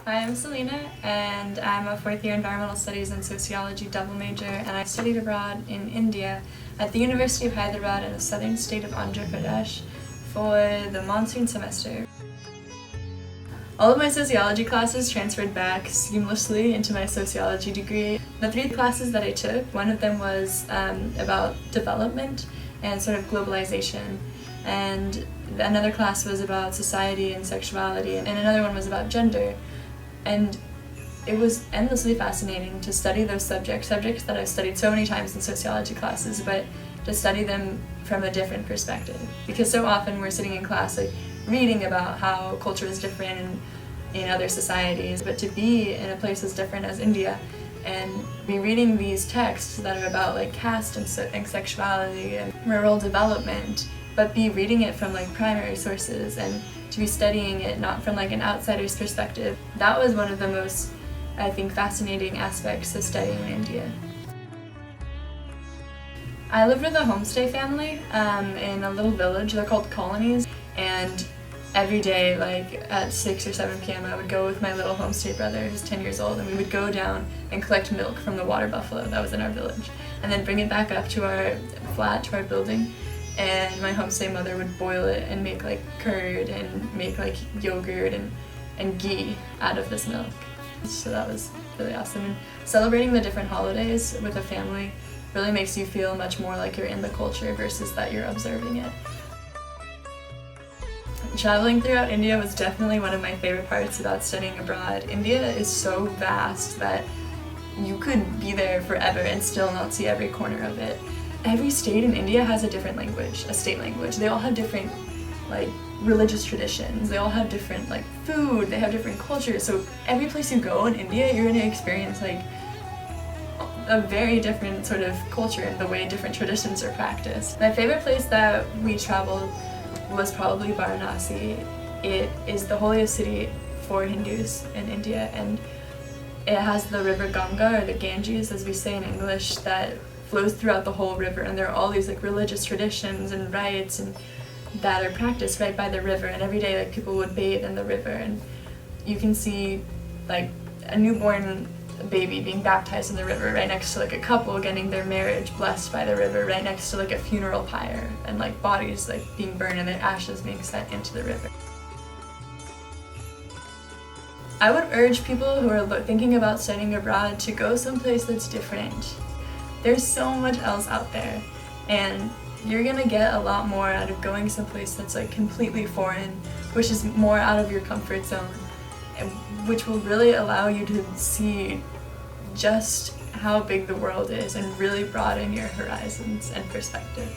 Hi, I'm Selena, and I'm a fourth year environmental studies and sociology double major, and I studied abroad in India at the University of Hyderabad in the southern state of Andhra Pradesh for the monsoon semester. All of my sociology classes transferred back seamlessly into my sociology degree. The three classes that I took, one of them was about development and sort of globalization, and another class was about society and sexuality, and another one was about gender. And it was endlessly fascinating to study those subjects that I've studied so many times in sociology classes, but to study them from a different perspective. Because so often we're sitting in class like reading about how culture is different in other societies, but to be in a place as different as India and be reading these texts that are about like caste and sexuality and rural development, but be reading it from like primary sources and to be studying it not from like an outsider's perspective. That was one of the most, I think, fascinating aspects of studying in India. I lived with a homestay family in a little village. They're called colonies, and every day, like at 6 or 7 p.m., I would go with my little homestay brother, who's 10 years old, and we would go down and collect milk from the water buffalo that was in our village, and then bring it back up to our flat, to our building. And my homestay mother would boil it and make like curd and make like yogurt and ghee out of this milk. So that was really awesome. And celebrating the different holidays with a family really makes you feel much more like you're in the culture versus that you're observing it. Traveling throughout India was definitely one of my favorite parts about studying abroad. India is so vast that you could be there forever and still not see every corner of it. Every state in India has a different language, a state language. They all have different like religious traditions. They all have different like food. They have different cultures. So every place you go in India, you're going to experience like a very different sort of culture and the way different traditions are practiced. My favorite place that we traveled was probably Varanasi. It is the holiest city for Hindus in India, and it has the river Ganga, or the Ganges as we say in English, that flows throughout the whole river, and there are all these like religious traditions and rites and that are practiced right by the river, and every day like people would bathe in the river, and you can see like a newborn baby being baptized in the river right next to like a couple getting their marriage blessed by the river right next to like a funeral pyre, and like bodies like being burned and their ashes being sent into the river. I would urge people who are thinking about studying abroad to go someplace that's different. There's so much else out there, and you're gonna get a lot more out of going someplace that's like completely foreign, which is more out of your comfort zone, and which will really allow you to see just how big the world is and really broaden your horizons and perspective.